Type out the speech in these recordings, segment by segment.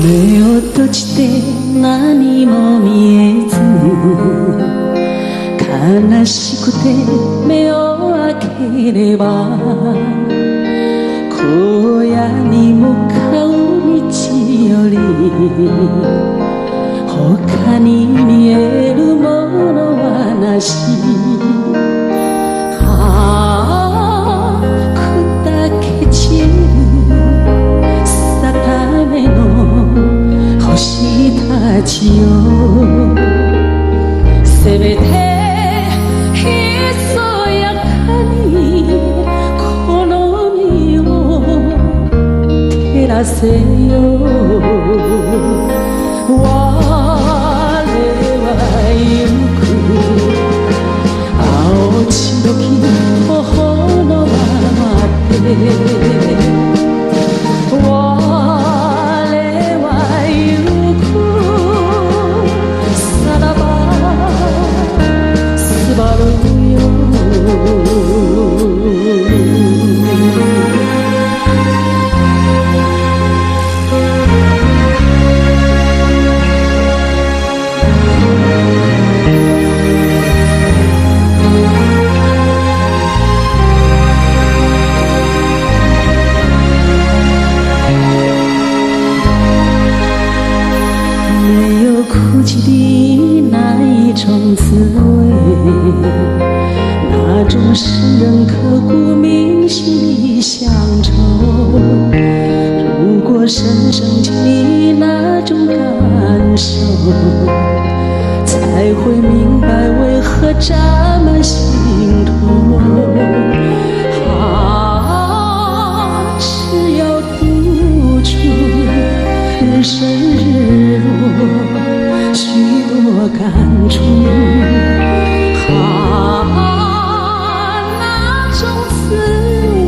目を閉じて何も見えず悲しくて目を開ければ荒野に向かう道より他に見えるものはなし砕け散る定めの星たちよせめてひそやかにこの身を照らせよ我は行く青白き頬のままで苦寂的那一种滋味，那种使人刻骨铭心的乡愁。如果深深经历那种感受，才会明白为何沾满心头。只要独处，日升日落。许多感触，那种滋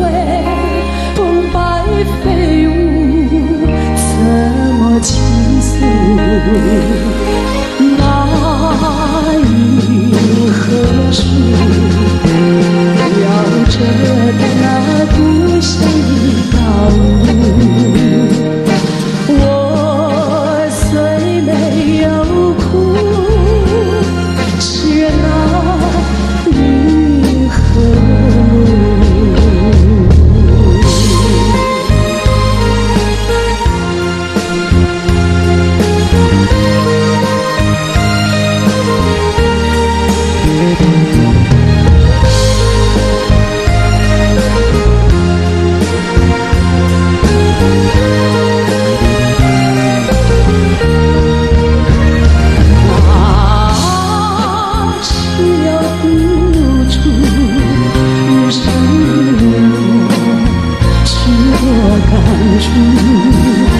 味，风摆飞舞，怎么倾诉？那云和树，摇着在那故乡的道路。感触。